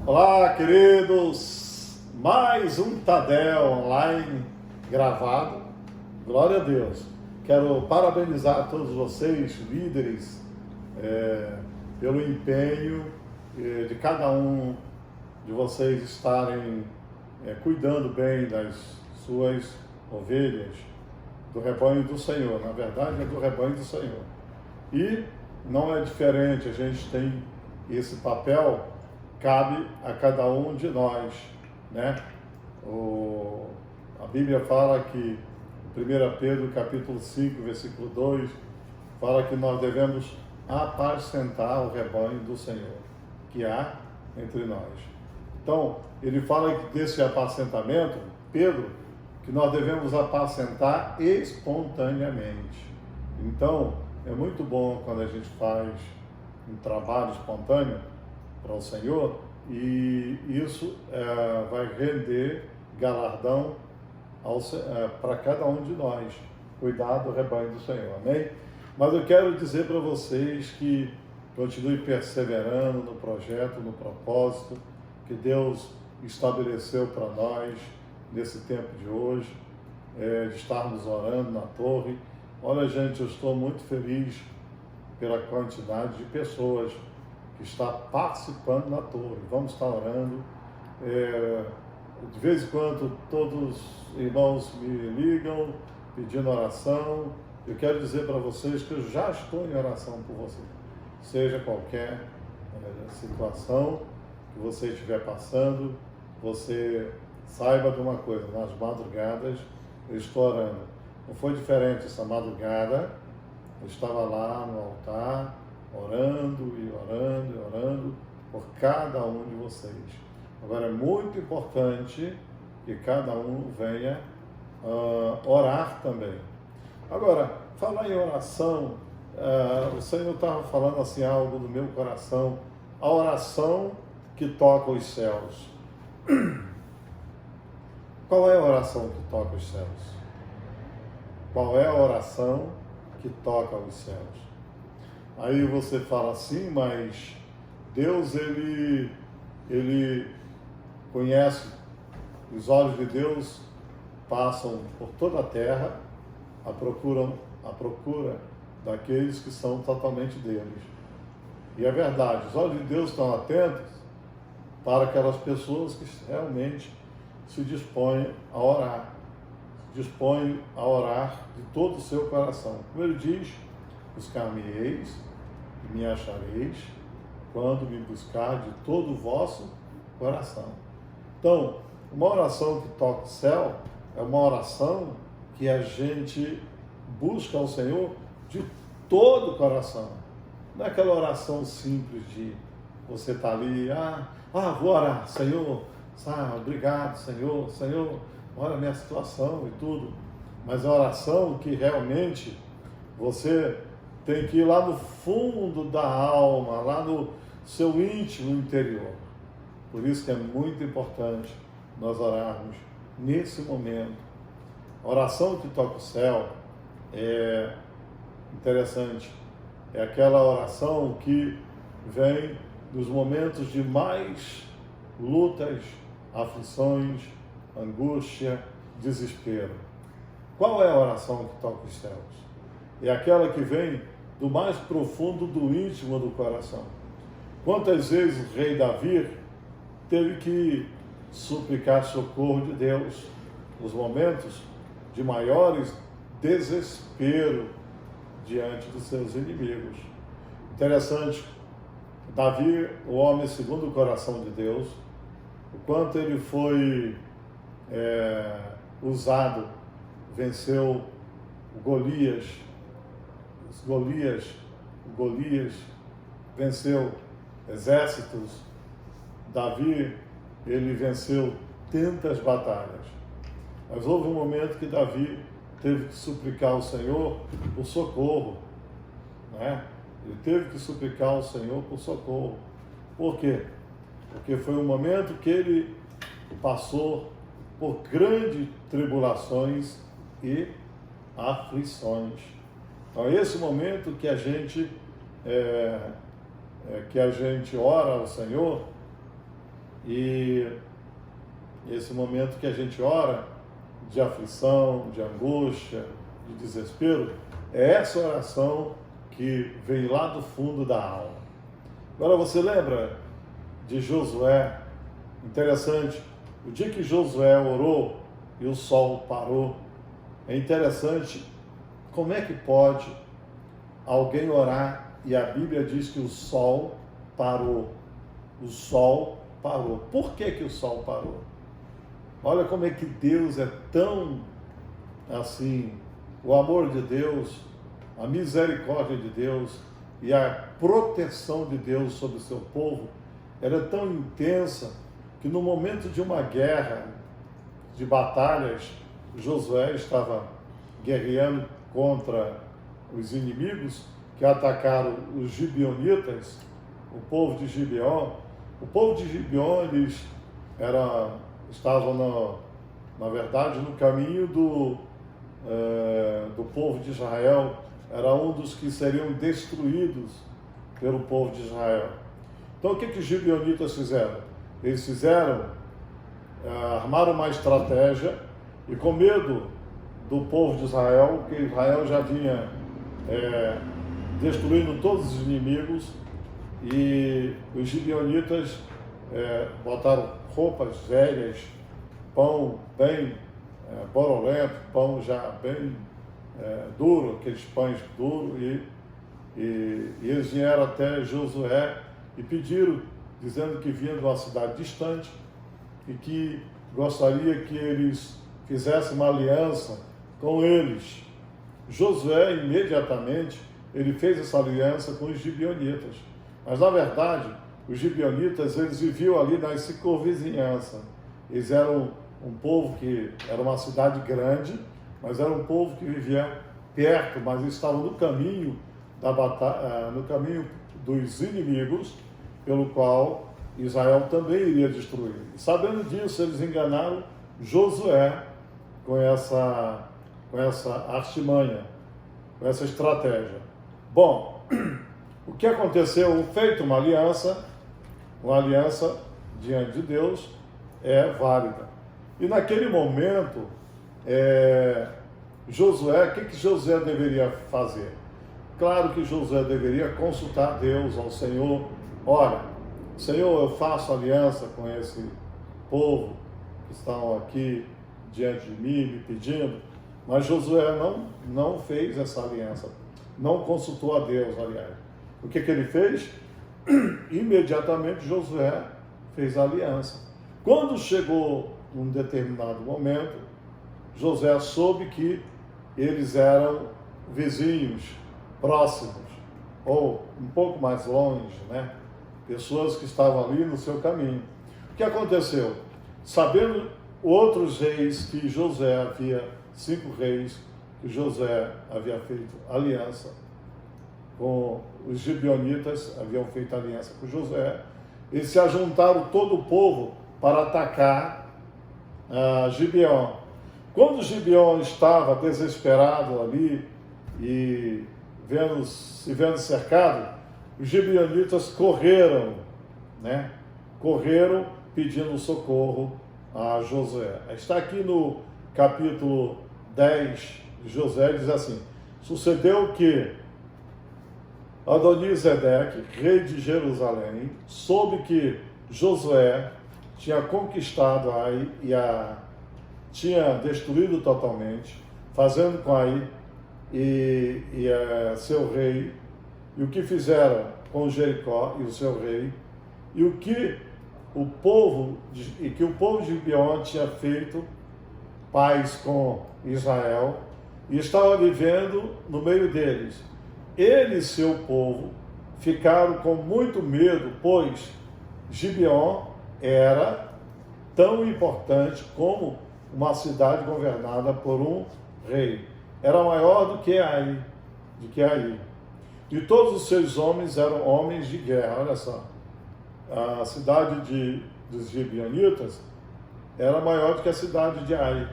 Olá, queridos! Mais um Tadel online gravado. Glória a Deus! Quero parabenizar todos vocês, líderes, pelo empenho de cada um de vocês estarem cuidando bem das suas ovelhas, do rebanho do Senhor. Na verdade, é do rebanho do Senhor. E não é diferente, a gente tem esse papel, cabe a cada um de nós, né? A Bíblia fala que, 1 Pedro capítulo 5, versículo 2, fala que nós devemos apacentar o rebanho do Senhor, que há entre nós. Então, ele fala desse apacentamento, Pedro, que nós devemos apacentar espontaneamente. Então, é muito bom quando a gente faz um trabalho espontâneo para o Senhor, e isso vai render galardão para cada um de nós, cuidar do rebanho do Senhor, amém? Mas eu quero dizer para vocês que continue perseverando no projeto, no propósito que Deus estabeleceu para nós nesse tempo de hoje, de estarmos orando na torre. Olha, gente, eu estou muito feliz pela quantidade de pessoas que está participando na torre. Vamos estar orando. De vez em quando, todos os irmãos me ligam pedindo oração. Eu quero dizer para vocês que eu já estou em oração por vocês. Seja qualquer situação que você estiver passando, você saiba de uma coisa: nas madrugadas eu estou orando. Não foi diferente essa madrugada. Eu estava lá no altar, orando e orando e orando por cada um de vocês. Agora, é muito importante que cada um venha orar também. Agora, falar em oração, o Senhor estava falando assim algo do meu coração, a oração que toca os céus. Qual é a oração que toca os céus? Qual é a oração que toca os céus? Aí você fala assim, mas Deus, ele conhece, os olhos de Deus passam por toda a terra à procura daqueles que são totalmente deles. E é verdade, os olhos de Deus estão atentos para aquelas pessoas que realmente se dispõem a orar, de todo o seu coração. Como ele diz: buscar-me-eis e me achareis quando me buscar de todo o vosso coração. Então, uma oração que toca o céu é uma oração que a gente busca ao Senhor de todo o coração. Não é aquela oração simples de você estar ali, vou orar, Senhor, obrigado, Senhor, olha a minha situação e tudo. Mas a oração que realmente você tem que ir lá no fundo da alma, lá no seu íntimo interior. Por isso que é muito importante nós orarmos nesse momento. A oração que toca o céu é interessante. É aquela oração que vem nos momentos de mais lutas, aflições, angústia, desespero. Qual é a oração que toca os céus? É aquela que vem do mais profundo do íntimo do coração. Quantas vezes o rei Davi teve que suplicar socorro de Deus nos momentos de maiores desespero diante dos seus inimigos. Interessante, Davi, o homem segundo o coração de Deus, o quanto ele foi usado, venceu Golias, venceu exércitos. Davi, ele venceu tantas batalhas, mas houve um momento que Davi teve que suplicar ao Senhor por socorro, né? Ele teve que suplicar ao Senhor por socorro. Por quê? Porque foi um momento que ele passou por grandes tribulações e aflições. Então, é esse momento que a gente ora ao Senhor E esse momento que a gente ora de aflição, de angústia, de desespero, é essa oração que vem lá do fundo da alma. Agora você lembra de Josué? Interessante, o dia que Josué orou e o sol parou, é interessante como é que pode alguém orar e a Bíblia diz que o sol parou. O sol parou. Por que que o sol parou? Olha como é que Deus é tão assim, o amor de Deus, a misericórdia de Deus e a proteção de Deus sobre o seu povo era tão intensa que no momento de uma guerra, de batalhas, Josué estava guerreando contra os inimigos que atacaram os gibeonitas, o povo de Gibeon. O povo de Gibeon, eles estavam, na verdade, no caminho do povo de Israel, era um dos que seriam destruídos pelo povo de Israel. Então, o que os gibeonitas fizeram? Eles armaram uma estratégia e, com medo do povo de Israel, que Israel já vinha destruindo todos os inimigos, e os gibeonitas botaram roupas velhas, pão bem borolento, pão já bem duro, aqueles pães duros, e eles vieram até Josué e pediram, dizendo que vinham de uma cidade distante e que gostaria que eles fizessem uma aliança com eles. Josué, imediatamente, ele fez essa aliança com os gibeonitas. Mas, na verdade, os gibeonitas, eles viviam ali na circunvizinhança. Eles eram um povo que era uma cidade grande, mas era um povo que vivia perto, mas eles estavam no caminho da batalha, no caminho dos inimigos, pelo qual Israel também iria destruir. E, sabendo disso, eles enganaram Josué com essa artimanha, com essa estratégia. Bom, o que aconteceu? Feito uma aliança diante de Deus é válida. E naquele momento, Josué, o que Josué deveria fazer? Claro que Josué deveria consultar Deus, ao Senhor. Olha, Senhor, eu faço aliança com esse povo que estão aqui diante de mim, me pedindo, mas Josué não fez essa aliança, não consultou a Deus, aliás. O que ele fez? Imediatamente Josué fez a aliança. Quando chegou um determinado momento, Josué soube que eles eram vizinhos, próximos, ou um pouco mais longe, né? Pessoas que estavam ali no seu caminho. O que aconteceu? Sabendo outros reis que Josué havia, 5 reis, que Josué havia feito aliança com os gibeonitas, haviam feito aliança com Josué, eles se ajuntaram todo o povo para atacar Gibeon. Quando Gibeon estava desesperado ali e se vendo cercado, os gibeonitas correram, né? Correram pedindo socorro a Josué. Está aqui no capítulo 10 de Josué, diz assim: sucedeu que Adonizedeque, rei de Jerusalém, soube que Josué tinha conquistado Ai e tinha destruído totalmente, fazendo com Ai e seu rei, e o que fizeram com Jericó e o seu rei, e o que o povo de Gibeon tinha feito paz com Israel, e estava vivendo no meio deles. Ele e seu povo ficaram com muito medo, pois Gibeon era tão importante como uma cidade governada por um rei. Era maior do que Ai. E todos os seus homens eram homens de guerra. Olha só, a cidade dos gibeonitas era maior do que a cidade de Ai.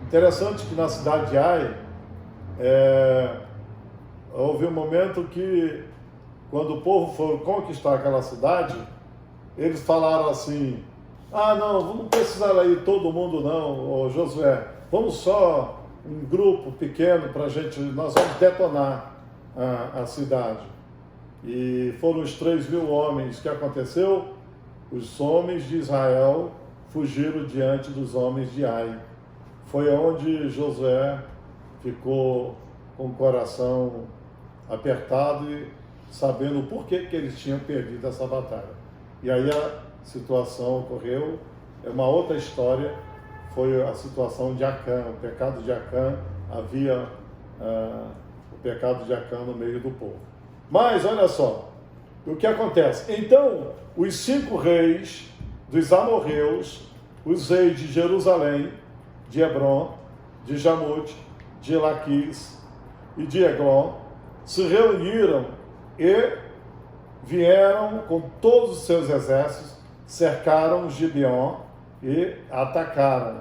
Interessante que na cidade de Ai, houve um momento que, quando o povo foi conquistar aquela cidade, eles falaram assim: Ah, não precisa ir todo mundo não, ô Josué. Vamos só um grupo pequeno para nós vamos detonar a cidade. E foram os 3.000 homens. O que aconteceu? Os homens de Israel fugiram diante dos homens de Ai. Foi onde Josué ficou com o coração apertado e sabendo por que eles tinham perdido essa batalha. E aí a situação ocorreu, é uma outra história, foi a situação de Acã, o pecado de Acã, havia o pecado de Acã no meio do povo. Mas, olha só, o que acontece? Então, os 5 reis dos amorreus, os reis de Jerusalém, de Hebron, de Jamute, de Laquis e de Eglon, se reuniram e vieram com todos os seus exércitos, cercaram Gibeon e atacaram.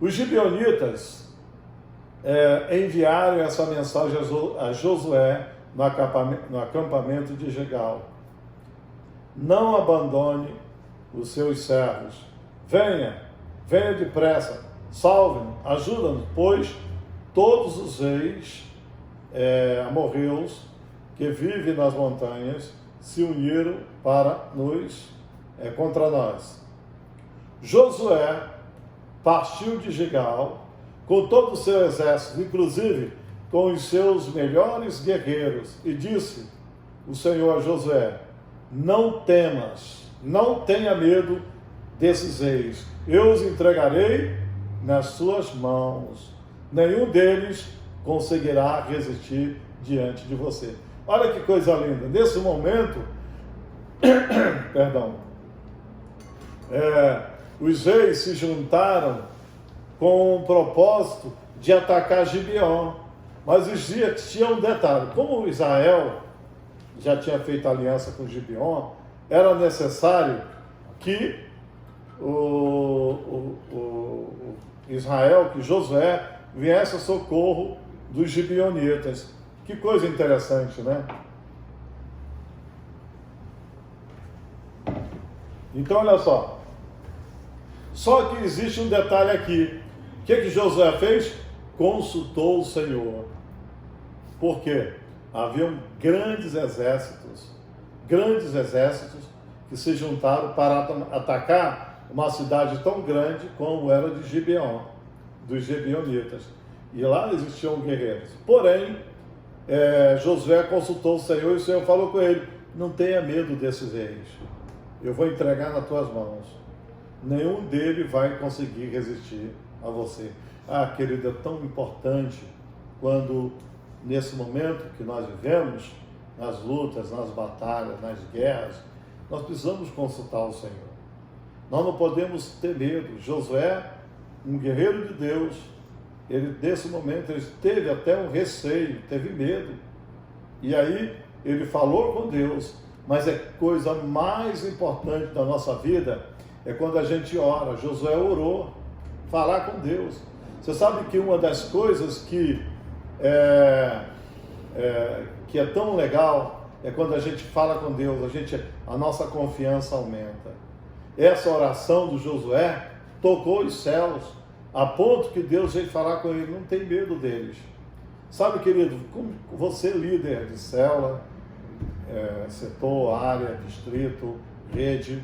Os gibeonitas enviaram essa mensagem a Josué no acampamento de Gilgal: não abandone os seus servos, venha depressa, salve-nos, ajuda-nos, pois todos os reis amorreus que vivem nas montanhas se uniram contra nós. Josué partiu de Gilgal com todo o seu exército, inclusive com os seus melhores guerreiros, e disse o Senhor a Josué: não temas, não tenha medo desses reis, eu os entregarei nas suas mãos, nenhum deles conseguirá resistir diante de você. Olha que coisa linda, nesse momento, os reis se juntaram com o propósito de atacar Gibeon, mas tinha um detalhe: como Israel já tinha feito aliança com Gibeon, era necessário que Israel, que Josué, viesse a socorro dos gibeonitas. Que coisa interessante, né? Então, olha só. Só que existe um detalhe aqui. O que Josué fez? Consultou o Senhor. Por quê? Haviam grandes exércitos que se juntaram para atacar uma cidade tão grande como era de Gibeon, dos gibeonitas. E lá existiam guerreiros. Porém, Josué consultou o Senhor e o Senhor falou com ele: não tenha medo desses reis, eu vou entregar nas tuas mãos, nenhum deles vai conseguir resistir a você. Ah, querido, é tão importante quando, nesse momento que nós vivemos, nas lutas, nas batalhas, nas guerras, nós precisamos consultar o Senhor. Nós não podemos ter medo. Josué, um guerreiro de Deus, ele, nesse momento, ele teve até um receio, teve medo. E aí, ele falou com Deus. Mas a coisa mais importante da nossa vida é quando a gente ora. Josué orou, falar com Deus. Você sabe que uma das coisas que é tão legal é quando a gente fala com Deus, a nossa confiança aumenta. Essa oração do Josué tocou os céus, a ponto que Deus veio falar com ele: não tem medo deles. Sabe, querido, como você, líder de célula, setor, área, distrito, rede,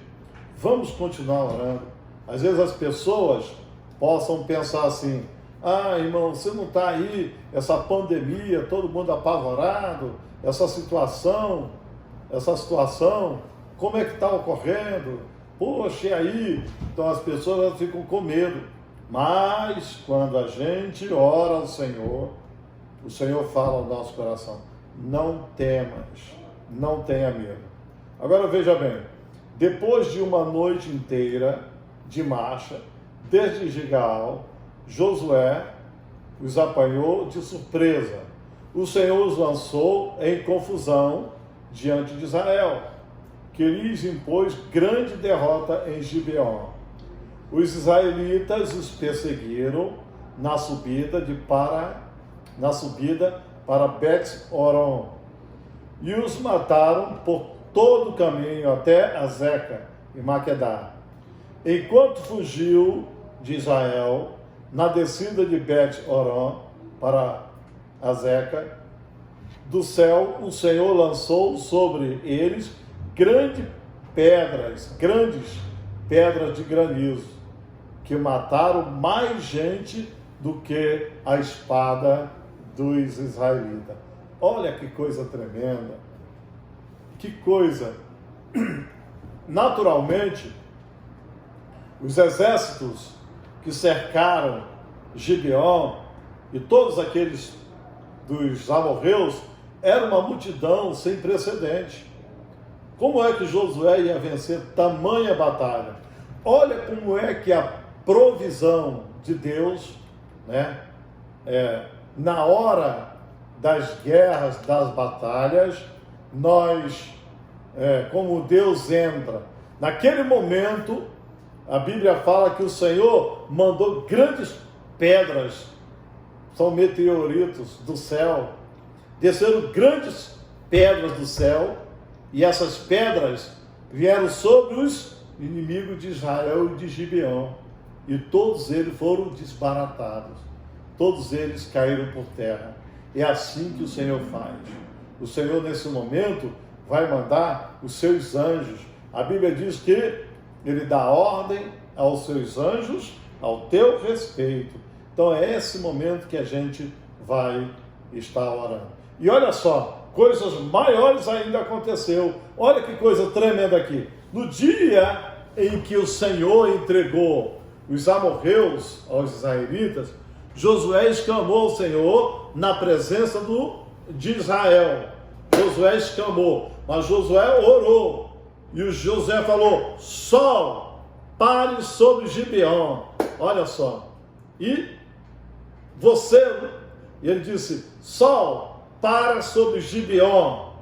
vamos continuar orando. Às vezes as pessoas possam pensar assim: ah, irmão, você não está aí, essa pandemia, todo mundo apavorado, essa situação, como é que está ocorrendo? Poxa, e aí? Então as pessoas ficam com medo. Mas quando a gente ora ao Senhor, o Senhor fala ao nosso coração: não temas, não tenha medo. Agora veja bem, depois de uma noite inteira de marcha, desde Gilgal, Josué os apanhou de surpresa. O Senhor os lançou em confusão diante de Israel, que lhes impôs grande derrota em Gibeon. Os israelitas os perseguiram na subida para Bet-Horon e os mataram por todo o caminho até Azeca, e Maquedá. Enquanto fugiu de Israel, na descida de Bet-Horon para Azeca, do céu o Senhor lançou sobre eles grandes pedras de granizo, que mataram mais gente do que a espada dos israelitas. Olha que coisa tremenda, que coisa. Naturalmente, os exércitos que cercaram Gibeon e todos aqueles dos amorreus era uma multidão sem precedente. Como é que Josué ia vencer tamanha batalha? Olha como é que a provisão de Deus, né, na hora das guerras, das batalhas, como Deus entra. Naquele momento, a Bíblia fala que o Senhor mandou grandes pedras, são meteoritos do céu, desceram grandes pedras do céu, e essas pedras vieram sobre os inimigos de Israel e de Gibeon, e todos eles foram desbaratados, todos eles caíram por terra. É assim que o Senhor faz. O Senhor, nesse momento, vai mandar os seus anjos. A Bíblia diz que Ele dá ordem aos seus anjos ao teu respeito. Então é esse momento que a gente vai estar orando. E olha só, coisas maiores ainda aconteceu. Olha que coisa tremenda aqui. No dia em que o Senhor entregou os amorreus aos israelitas, Josué exclamou ao Senhor na presença de Israel. Josué exclamou, mas Josué orou. E o Josué falou: sol, pare sobre Gibeon. Olha só. E ele disse: sol, para sobre Gibeon.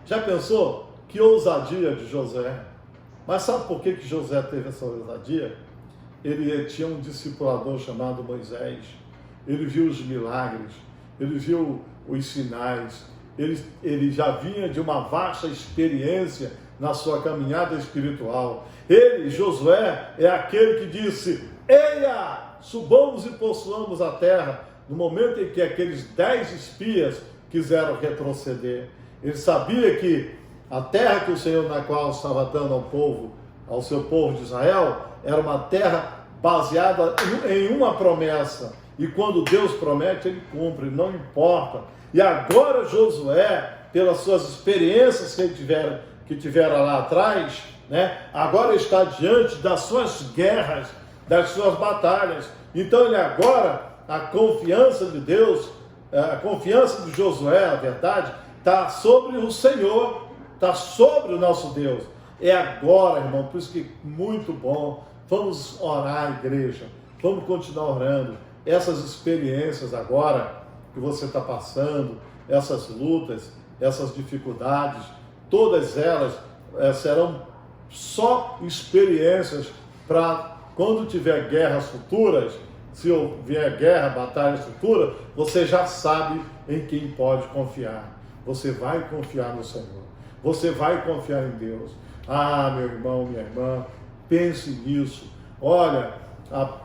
Já pensou? Que ousadia de Josué. Mas sabe por que Josué teve essa ousadia? Ele tinha um discipulador chamado Moisés. Ele viu os milagres, ele viu os sinais, ele já vinha de uma vasta experiência na sua caminhada espiritual. Ele, Josué, é aquele que disse: eia, subamos e possuamos a terra. No momento em que aqueles 10 espias quiseram retroceder, ele sabia que a terra que o Senhor, na qual estava dando ao seu povo de Israel, era uma terra baseada em uma promessa. E quando Deus promete, Ele cumpre, não importa. E agora Josué, pelas suas experiências que tivera lá atrás, né, agora está diante das suas guerras, das suas batalhas. Então ele agora, a confiança de Deus, a confiança de Josué, a verdade, está sobre o Senhor, está sobre o nosso Deus. É agora, irmão, por isso que muito bom. Vamos orar, igreja, vamos continuar orando. Essas experiências agora que você está passando, essas lutas, essas dificuldades, todas elas serão só experiências para quando tiver guerras futuras, se houver guerra, batalhas futuras, você já sabe em quem pode confiar. Você vai confiar no Senhor. Você vai confiar em Deus. Ah, meu irmão, minha irmã, pense nisso. Olha,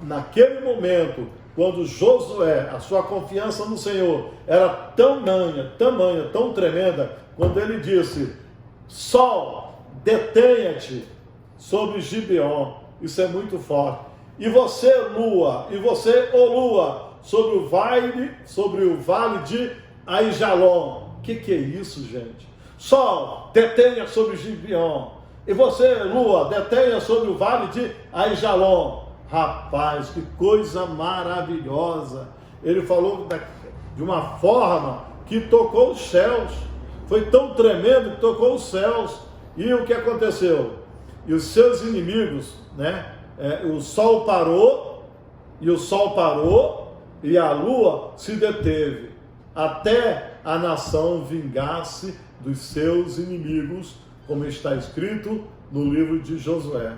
naquele momento, quando Josué, a sua confiança no Senhor era tamanha, tão tremenda, quando ele disse: sol, detenha-te sobre Gibeon. Isso é muito forte. E você, lua, ó lua, sobre o vale de Aijalon. O que é isso, gente? Sol, detenha sobre Gibeon. E você, lua, detenha sobre o vale de Aijalon. Rapaz, que coisa maravilhosa. Ele falou de uma forma que tocou os céus. Foi tão tremendo que tocou os céus. E o que aconteceu? E os seus inimigos, né? O sol parou, e a lua se deteve, até a nação vingar-se dos seus inimigos, como está escrito no livro de Josué.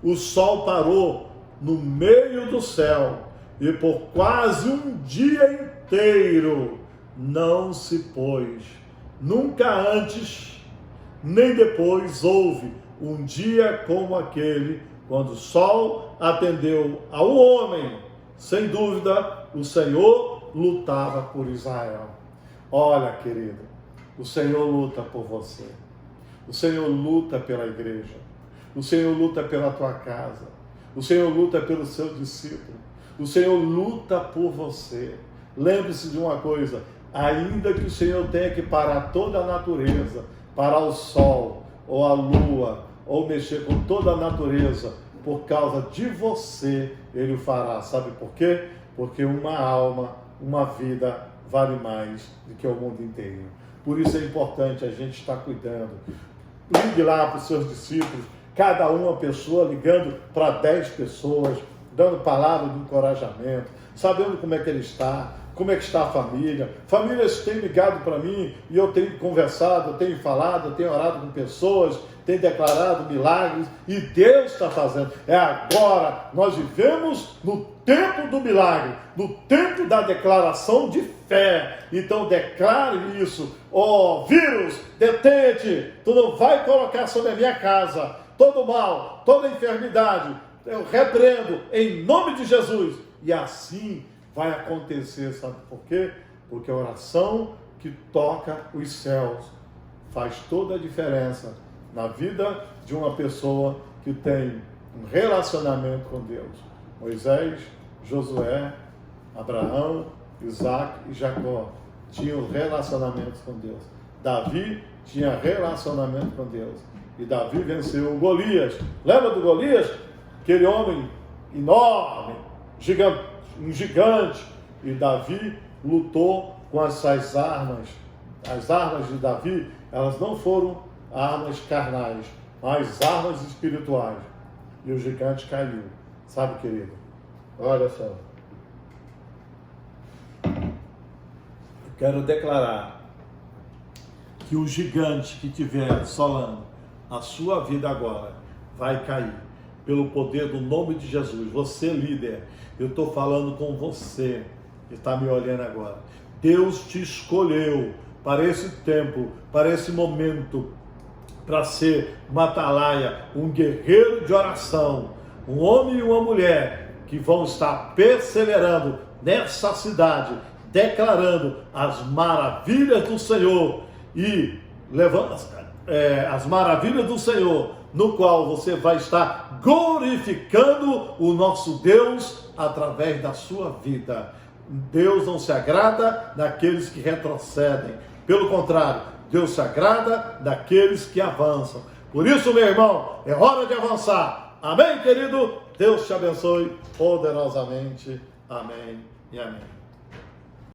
O sol parou no meio do céu, e por quase um dia inteiro não se pôs. Nunca antes, nem depois houve um dia como aquele, quando o sol atendeu ao homem. Sem dúvida, o Senhor lutava por Israel. Olha, querido, o Senhor luta por você. O Senhor luta pela igreja. O Senhor luta pela tua casa. O Senhor luta pelo seu discípulo. O Senhor luta por você. Lembre-se de uma coisa, ainda que o Senhor tenha que parar toda a natureza, parar o sol, ou a lua, ou mexer com toda a natureza, por causa de você, Ele o fará. Sabe por quê? Porque uma alma, uma vida, vale mais do que o mundo inteiro. Por isso é importante a gente estar cuidando. Ligue lá para os seus discípulos, cada uma pessoa ligando para 10 pessoas, dando palavra de encorajamento, sabendo como é que ele está, como é que está a família. Famílias têm ligado para mim e eu tenho conversado, eu tenho falado, eu tenho orado com pessoas, tenho declarado milagres e Deus está fazendo. É agora, nós vivemos no tempo do milagre, no tempo da declaração de fé. Então declare isso. Ó, vírus, detente, tu não vai colocar sobre a minha casa todo mal, toda enfermidade. Eu repreendo em nome de Jesus. E assim vai acontecer, sabe por quê? Porque a oração que toca os céus faz toda a diferença na vida de uma pessoa que tem um relacionamento com Deus. Moisés, Josué, Abraão, Isaac e Jacó tinham relacionamentos com Deus. Davi tinha relacionamento com Deus. E Davi venceu o Golias. Lembra do Golias? Aquele homem enorme, um gigante. E Davi lutou com essas armas. As armas de Davi, elas não foram armas carnais, mas armas espirituais. E o gigante caiu. Sabe, querido? Olha só. Eu quero declarar que o gigante que estiver assolando a sua vida agora vai cair pelo poder do nome de Jesus. Você, líder, eu estou falando com você que está me olhando agora. Deus te escolheu para esse tempo, para esse momento, para ser uma atalaia, um guerreiro de oração, um homem e uma mulher que vão estar perseverando nessa cidade, declarando as maravilhas do Senhor e levando as maravilhas do Senhor, no qual você vai estar glorificando o nosso Deus através da sua vida. Deus não se agrada daqueles que retrocedem, pelo contrário, Deus se agrada daqueles que avançam. Por isso, meu irmão, é hora de avançar. Amém, querido? Deus te abençoe poderosamente. Amém e amém.